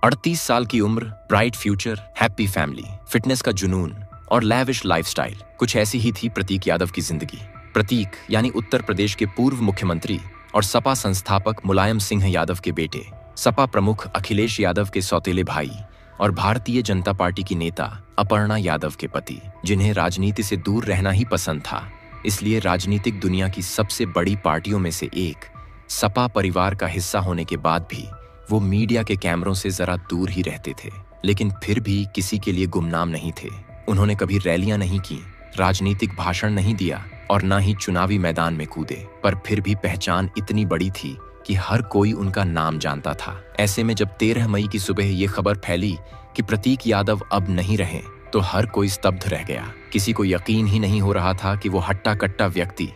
38 साल की उम्र, bright future, happy family, fitness का जुनून और लैविश लाइफस्टाइल, कुछ ऐसी ही थी प्रतीक यादव की जिंदगी। प्रतीक यानी उत्तर प्रदेश के पूर्व मुख्यमंत्री और सपा संस्थापक मुलायम सिंह यादव के बेटे, सपा प्रमुख अखिलेश यादव के सौतेले भाई और भारतीय जनता पार्टी की नेता अपर्णा यादव के पति, जिन्हें राजनीति से दूर रहना ही पसंद था। इसलिए राजनीतिक दुनिया की सबसे बड़ी पार्टियों में से एक सपा परिवार का हिस्सा होने के बाद भी वो मीडिया के कैमरों से जरा दूर ही रहते थे, लेकिन फिर भी किसी के लिए गुमनाम नहीं थे। उन्होंने कभी रैलियां नहीं की, राजनीतिक भाषण नहीं दिया और ना ही चुनावी मैदान में कूदे, पर फिर भी पहचान इतनी बड़ी थी कि हर कोई उनका नाम जानता था। ऐसे में जब 13 मई की सुबह ये खबर फैली कि प्रतीक यादव अब नहीं रहे, तो हर कोई स्तब्ध रह गया। किसी को यकीन ही नहीं हो रहा था कि वो हट्टा कट्टा व्यक्ति,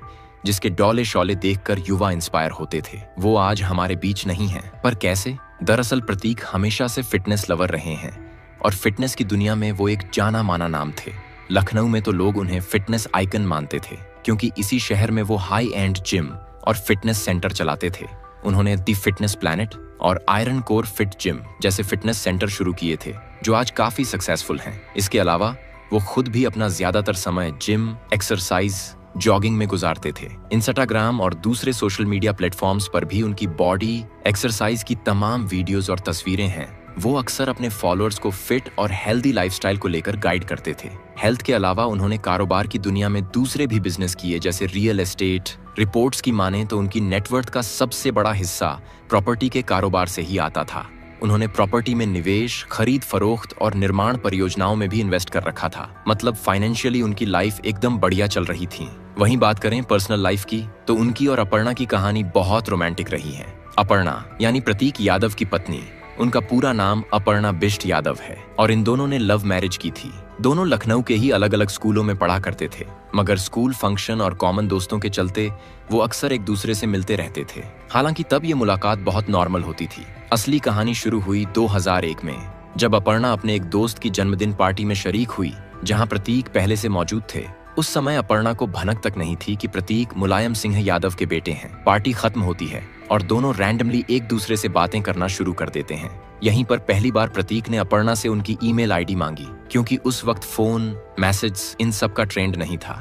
जिसके डौले शौले देखकर युवा इंस्पायर होते थे, वो आज हमारे बीच नहीं है। पर कैसे? दरअसल प्रतीक हमेशा से फिटनेस लवर रहे हैं और फिटनेस की दुनिया में वो एक जाना माना नाम थे। लखनऊ में तो लोग उन्हें फिटनेस आइकन मानते थे, क्योंकि इसी शहर में वो हाई एंड जिम और फिटनेस सेंटर चलाते थे। उन्होंने दी फिटनेस प्लैनेट और आयरन कोर फिट जिम जैसे फिटनेस सेंटर शुरू किए थे, जो आज काफी सक्सेसफुल हैं। इसके अलावा वो खुद भी अपना ज्यादातर समय जिम, एक्सरसाइज, जॉगिंग में गुजारते थे। इंस्टाग्राम और दूसरे सोशल मीडिया प्लेटफॉर्म्स पर भी उनकी बॉडी, एक्सरसाइज की तमाम वीडियोस और तस्वीरें हैं। वो अक्सर अपने फॉलोअर्स को फिट और हेल्दी लाइफस्टाइल को लेकर गाइड करते थे। हेल्थ के अलावा उन्होंने कारोबार की दुनिया में दूसरे भी बिजनेस किए, जैसे रियल एस्टेट। रिपोर्ट्स की माने तो उनकी नेटवर्थ का सबसे बड़ा हिस्सा प्रॉपर्टी के कारोबार से ही आता था। उन्होंने प्रॉपर्टी में निवेश, खरीद फरोख्त और निर्माण परियोजनाओं में भी इन्वेस्ट कर रखा था। मतलब फाइनेंशियली उनकी लाइफ एकदम बढ़िया चल रही थी। वहीं बात करें पर्सनल लाइफ की, तो उनकी और अपर्णा की कहानी बहुत रोमांटिक रही है। अपर्णा यानी प्रतीक यादव की पत्नी, उनका पूरा नाम अपर्णा बिष्ट यादव है और इन दोनों ने लव मैरिज की थी। दोनों लखनऊ के ही अलग अलग स्कूलों में पढ़ा करते थे, मगर स्कूल फंक्शन और कॉमन दोस्तों के चलते वो अक्सर एक दूसरे से मिलते रहते थे। हालांकि तब ये मुलाकात बहुत नॉर्मल होती थी। असली कहानी शुरू हुई 2001 में, जब अपर्णा अपने एक दोस्त की जन्मदिन पार्टी में शरीक हुई, जहां प्रतीक पहले से मौजूद थे। उस समय अपर्णा को भनक तक नहीं थी कि प्रतीक मुलायम सिंह यादव के बेटे हैं। पार्टी खत्म होती है और दोनों रैंडमली एक दूसरे से बातें करना शुरू कर देते हैं। यहीं पर पहली बार प्रतीक ने अपर्णा से उनकी ईमेल आईडी मांगी, क्योंकि उस वक्त फोन, मैसेज, इन सब का ट्रेंड नहीं था।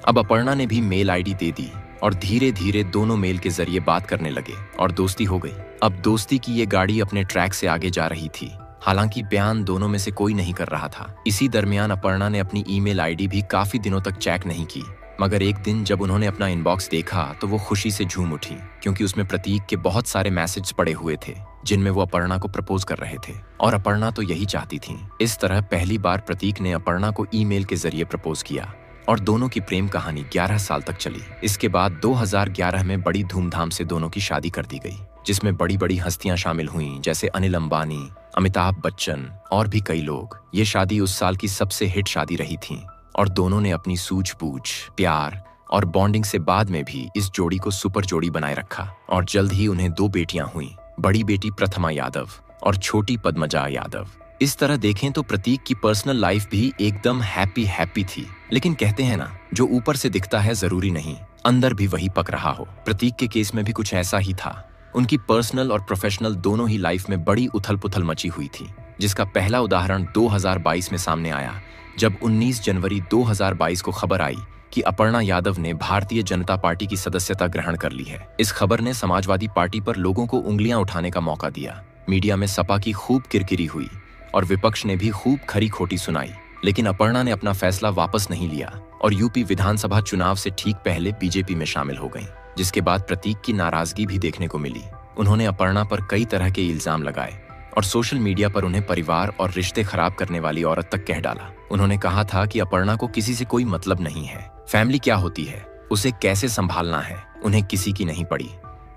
अब अपर्णा ने भी मेल आईडी दे दी और धीरे धीरे दोनों मेल के जरिए बात करने लगे और दोस्ती हो गई। अब दोस्ती की ये गाड़ी अपने ट्रैक से आगे जा रही थी। हालांकि बयान दोनों में से कोई नहीं कर रहा था। इसी दरमियान अपर्णा ने अपनी ईमेल आईडी भी काफी दिनों तक चेक नहीं की, मगर एक दिन जब उन्होंने अपना इनबॉक्स देखा तो वो खुशी से झूम उठी, क्योंकि उसमें प्रतीक के बहुत सारे मैसेज पड़े हुए थे, जिनमें वो अपर्णा को प्रपोज कर रहे थे और अपर्णा तो यही चाहती थी। इस तरह पहली बार प्रतीक ने अपर्णा को ईमेल के जरिए प्रपोज किया और दोनों की प्रेम कहानी 11 साल तक चली। इसके बाद 2011 में बड़ी धूमधाम से दोनों की शादी कर दी गई, जिसमें बड़ी बड़ी हस्तियां शामिल हुईं, जैसे अनिल अंबानी, अमिताभ बच्चन और भी कई लोग। ये शादी उस साल की सबसे हिट शादी रही थी और दोनों ने अपनी सूझबूझ, प्यार और बॉन्डिंग से बाद में भी इस जोड़ी को सुपर जोड़ी बनाए रखा और जल्द ही उन्हें 2 बेटियां हुईं, बड़ी बेटी प्रथमा यादव और छोटी पद्मजा यादव। इस तरह देखें तो प्रतीक की पर्सनल लाइफ भी एकदम हैप्पी थी। लेकिन कहते हैं ना, जो ऊपर से दिखता है जरूरी नहीं अंदर भी वही पक रहा हो। प्रतीक के केस में भी कुछ ऐसा ही था। उनकी पर्सनल और प्रोफेशनल दोनों ही लाइफ में बड़ी उथल पुथल मची हुई थी, जिसका पहला उदाहरण 2022 में सामने आया, जब 19 जनवरी 2022 को खबर आई कि अपर्णा यादव ने भारतीय जनता पार्टी की सदस्यता ग्रहण कर ली है। इस खबर ने समाजवादी पार्टी पर लोगों को उंगलियां उठाने का मौका दिया। मीडिया में सपा की खूब किरकिरी हुई और विपक्ष ने भी खूब खरी खोटी सुनाई, लेकिन अपर्णा ने अपना फैसला वापस नहीं लिया और यूपी विधानसभा चुनाव से ठीक पहले बीजेपी में शामिल हो गईं, जिसके बाद प्रतीक की नाराजगी भी देखने को मिली। उन्होंने अपर्णा पर कई तरह के इल्जाम लगाए और सोशल मीडिया पर उन्हें परिवार और रिश्ते खराब करने वाली औरत तक कह डाला। उन्होंने कहा था कि अपर्णा को किसी से कोई मतलब नहीं है, फैमिली क्या होती है, उसे कैसे संभालना है, उन्हें किसी की नहीं पड़ी,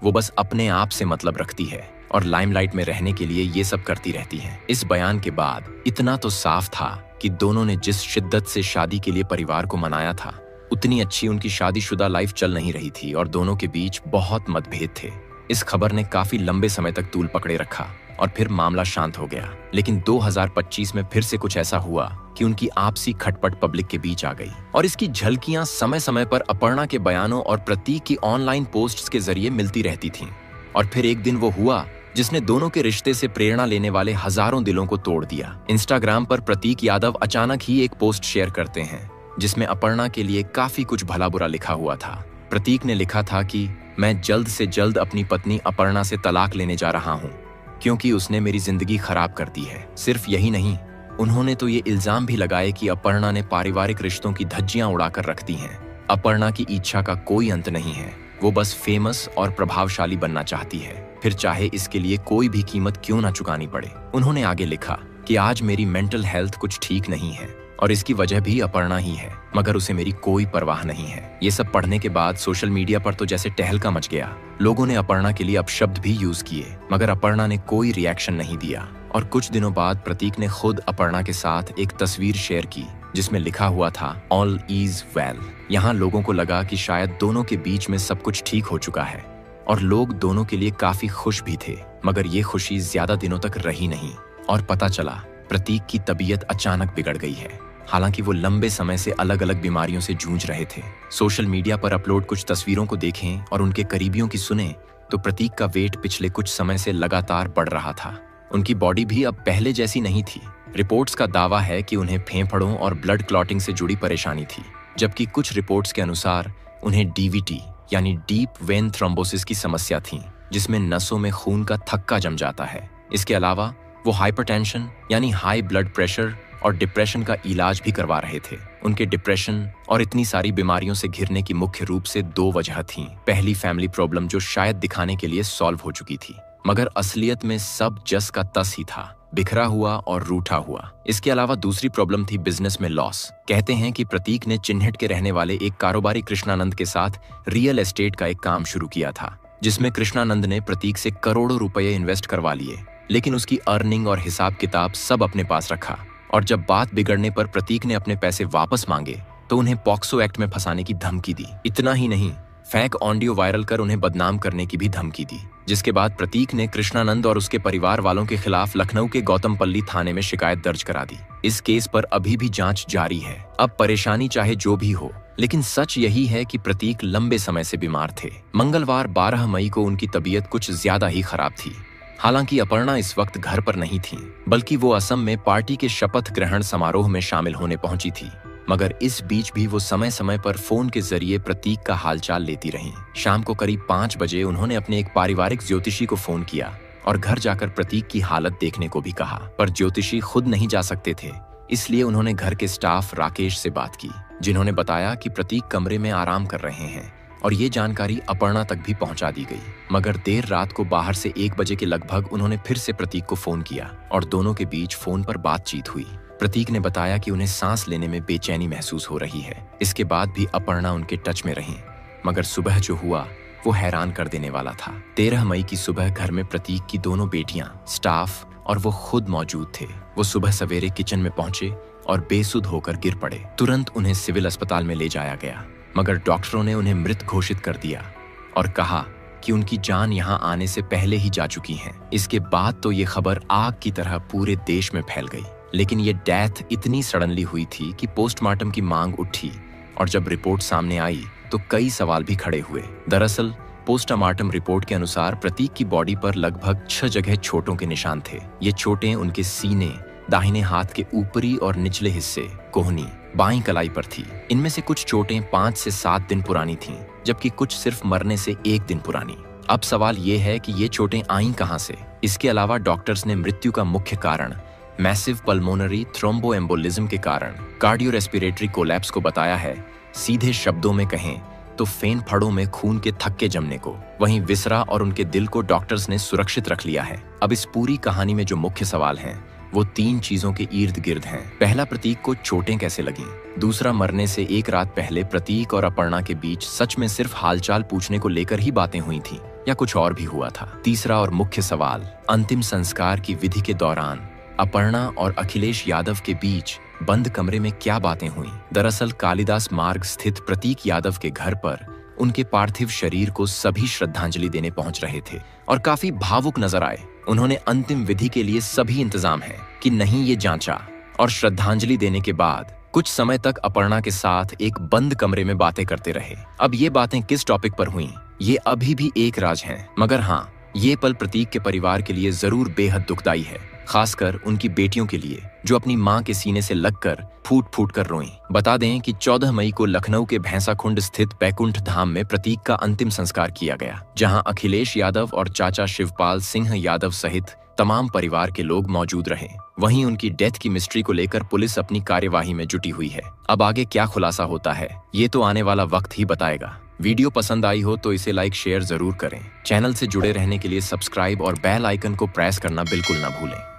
वो बस अपने आप से मतलब रखती है और लाइमलाइट में रहने के लिए ये सब करती रहती है। इस बयान के बाद इतना तो साफ था कि दोनों ने जिस शिद्दत से शादी के लिए परिवार को मनाया था, उतनी अच्छी उनकी शादीशुदा लाइफ चल नहीं रही थी और दोनों के बीच बहुत मतभेद थे। इस खबर ने काफी लंबे समय तक तूल पकड़े रखा और फिर मामला शांत हो गया। लेकिन 2025 में फिर से कुछ ऐसा हुआ कि उनकी आपसी खटपट पब्लिक के बीच आ गई और इसकी झलकियां समय समय पर अपर्णा के बयानों और प्रतीक की ऑनलाइन पोस्ट्स के जरिए मिलती रहती थीं। और फिर एक दिन वो हुआ जिसने दोनों के रिश्ते से प्रेरणा लेने वाले हजारों दिलों को तोड़ दिया। इंस्टाग्राम पर प्रतीक यादव अचानक ही एक पोस्ट शेयर करते हैं जिसमें अपर्णा के लिए काफी कुछ भला बुरा लिखा हुआ था। प्रतीक ने लिखा था कि मैं जल्द से जल्द अपनी पत्नी अपर्णा से तलाक लेने जा रहा हूँ क्योंकि उसने मेरी जिंदगी खराब कर दी है। सिर्फ यही नहीं, उन्होंने तो ये इल्जाम भी लगाए कि अपर्णा ने पारिवारिक रिश्तों की धज्जियां उड़ाकर रख दी हैं। अपर्णा की इच्छा का कोई अंत नहीं है, वो बस फेमस और प्रभावशाली बनना चाहती है, फिर चाहे इसके लिए कोई भी कीमत क्यों ना चुकानी पड़े। उन्होंने आगे लिखा कि आज मेरी मेंटल हेल्थ कुछ ठीक नहीं है और इसकी वजह भी अपर्णा ही है, मगर उसे मेरी कोई परवाह नहीं है। ये सब पढ़ने के बाद सोशल मीडिया पर तो जैसे टहलका मच गया। लोगों ने अपर्णा के लिए अपशब्द भी यूज किए, मगर अपर्णा ने कोई रिएक्शन नहीं दिया। और कुछ दिनों बाद प्रतीक ने खुद अपर्णा के साथ एक तस्वीर शेयर की जिसमें लिखा हुआ था ऑल इज वेल। यहाँ लोगों को लगा कि शायद दोनों के बीच में सब कुछ ठीक हो चुका है और लोग दोनों के लिए काफी खुश भी थे, मगर ये खुशी ज्यादा दिनों तक रही नहीं और पता चला प्रतीक की तबीयत अचानक बिगड़ गई है। हालांकि वो लंबे समय से अलग अलग बीमारियों से जूझ रहे थे। सोशल मीडिया पर अपलोड कुछ तस्वीरों को देखें और उनके करीबियों की सुने तो प्रतीक का वेट पिछले कुछ समय से लगातार बढ़ रहा था। उनकी बॉडी भी अब पहले जैसी नहीं थी। रिपोर्ट्स का दावा है कि उन्हें फेफड़ों और ब्लड क्लॉटिंग से जुड़ी परेशानी थी, जबकि कुछ रिपोर्ट्स के अनुसार उन्हें डीवीटी यानी डीप वेन थ्रोम्बोसिस की समस्या थी, जिसमें नसों में खून का थक्का जम जाता है। इसके अलावा वो हाइपरटेंशन यानी हाई ब्लड प्रेशर और डिप्रेशन का इलाज भी करवा रहे थे। उनके डिप्रेशन और इतनी सारी बीमारियों से घिरने की मुख्य रूप से दो वजह थीं। पहली फैमिली प्रॉब्लम जो शायद दिखाने के लिए सॉल्व हो चुकी थी, मगर असलियत में सब जस का तस ही था, बिखरा हुआ और रूठा हुआ। इसके अलावा दूसरी प्रॉब्लम थी बिजनेस में लॉस। कहते हैं कि प्रतीक ने चिन्हिट के रहने वाले एक कारोबारी कृष्णानंद के साथ रियल एस्टेट का एक काम शुरू किया था, जिसमें कृष्णानंद ने प्रतीक से करोड़ों रुपए इन्वेस्ट करवा लिए, लेकिन उसकी अर्निंग और हिसाब किताब सब अपने पास रखा। और जब बात बिगड़ने पर प्रतीक ने अपने पैसे वापस मांगे तो उन्हें पॉक्सो एक्ट में फंसाने की धमकी दी। इतना ही नहीं, फेक ऑडियो वायरल कर उन्हें बदनाम करने की भी धमकी दी, जिसके बाद प्रतीक ने कृष्णानंद और उसके परिवार वालों के खिलाफ लखनऊ के गौतमपल्ली थाने में शिकायत दर्ज करा दी। इस केस पर अभी भी जांच जारी है। अब परेशानी चाहे जो भी हो, लेकिन सच यही है कि प्रतीक लंबे समय से बीमार थे। मंगलवार 12 मई को उनकी तबीयत कुछ ज्यादा ही खराब थी। हालांकि अपर्णा इस वक्त घर पर नहीं थी, बल्कि वो असम में पार्टी के शपथ ग्रहण समारोह में शामिल होने पहुंची थी। मगर इस बीच भी वो समय समय पर फोन के जरिए प्रतीक का हालचाल लेती रहीं। शाम को करीब 5 बजे उन्होंने अपने एक पारिवारिक ज्योतिषी को फोन किया और घर जाकर प्रतीक की हालत देखने को भी कहा, पर ज्योतिषी खुद नहीं जा सकते थे, इसलिए उन्होंने घर के स्टाफ राकेश से बात की, जिन्होंने बताया कि प्रतीक कमरे में आराम कर रहे हैं और ये जानकारी अपर्णा तक भी पहुंचा दी गई। मगर देर रात को बाहर से 1 बजे के लगभग उन्होंने फिर से प्रतीक को फोन किया और दोनों के बीच फोन पर बातचीत हुई। प्रतीक ने बताया कि उन्हें सांस लेने में बेचैनी महसूस हो रही है। इसके बाद भी अपर्णा उनके टच में रहीं, मगर सुबह जो हुआ वो हैरान कर देने वाला था। 13 मई की सुबह घर में प्रतीक की दोनों बेटियां, स्टाफ और वो खुद मौजूद थे। वो सुबह सवेरे किचन में पहुंचे और बेसुध होकर गिर पड़े। तुरंत उन्हें सिविल अस्पताल में ले जाया गया, मगर डॉक्टरों ने उन्हें मृत घोषित कर दिया और कहा कि उनकी जान यहाँ आने से पहले ही जा चुकी है। इसके बाद तो ये खबर आग की तरह पूरे देश में फैल गई, लेकिन ये डेथ इतनी सडनली हुई थी कि पोस्टमार्टम की मांग उठी और जब रिपोर्ट सामने आई तो कई सवाल भी खड़े हुए। दरअसल पोस्टमार्टम रिपोर्ट के अनुसार प्रतीक की बॉडी पर लगभग 6 जगह चोटों के निशान थे। ये चोटें उनके सीने, दाहिने हाथ के ऊपरी और निचले हिस्से, कोहनी, बाईं कलाई पर थी। इनमें से कुछ चोटें 5 से 7 दिन पुरानी थीं, जबकि कुछ सिर्फ मरने से 1 दिन पुरानी। अब सवाल ये है कि ये चोटें आईं कहां से। इसके अलावा डॉक्टर्स ने मृत्यु का मुख्य कारण मैसिव पल्मोनरी थ्रोम्बोएम्बोलिज्म के कारण कार्डियो रेस्पिरेटरी कोलैप्स को बताया है। सीधे शब्दों में कहें तो फेफड़ों में खून के थक्के जमने को। वहीं विसरा और उनके दिल को डॉक्टर्स ने सुरक्षित रख लिया है। अब इस पूरी कहानी में जो मुख्य सवाल हैं वो 3 चीजों के इर्द गिर्द हैं। पहला, प्रतीक को चोटें कैसे लगीं? दूसरा, मरने से 1 रात पहले प्रतीक और अपर्णा के बीच सच में सिर्फ हालचाल पूछने को लेकर ही बातें हुई थीं या कुछ और भी हुआ था? तीसरा और मुख्य सवाल, अंतिम संस्कार की विधि के दौरान अपर्णा और अखिलेश यादव के बीच बंद कमरे में क्या बातें हुई? दरअसल कालिदास मार्ग स्थित प्रतीक यादव के घर पर उनके पार्थिव शरीर को सभी श्रद्धांजलि देने पहुंच रहे थे और काफी भावुक नजर आए। उन्होंने अंतिम विधि के लिए सभी इंतजाम है कि नहीं ये जांचा और श्रद्धांजलि देने के बाद कुछ समय तक अपर्णा के साथ एक बंद कमरे में बातें करते रहे। अब ये बातें किस टॉपिक पर हुई ये अभी भी एक राज है, मगर हाँ, ये पल प्रतीक के परिवार के लिए जरूर बेहद दुखदाई है, खासकर उनकी बेटियों के लिए जो अपनी मां के सीने से लगकर फूट फूट कर रोईं। बता दें कि 14 मई को लखनऊ के भैंसाकुंड स्थित बैकुंठ धाम में प्रतीक का अंतिम संस्कार किया गया, जहां अखिलेश यादव और चाचा शिवपाल सिंह यादव सहित तमाम परिवार के लोग मौजूद रहे। वहीं उनकी डेथ की मिस्ट्री को लेकर पुलिस अपनी कार्यवाही में जुटी हुई है। अब आगे क्या खुलासा होता है, ये तो आने वाला वक्त ही बताएगा। वीडियो पसंद आई हो तो इसे लाइक शेयर जरूर करें। चैनल से जुड़े रहने के लिए सब्सक्राइब और बेल आइकन को प्रेस करना बिल्कुल ना भूलें।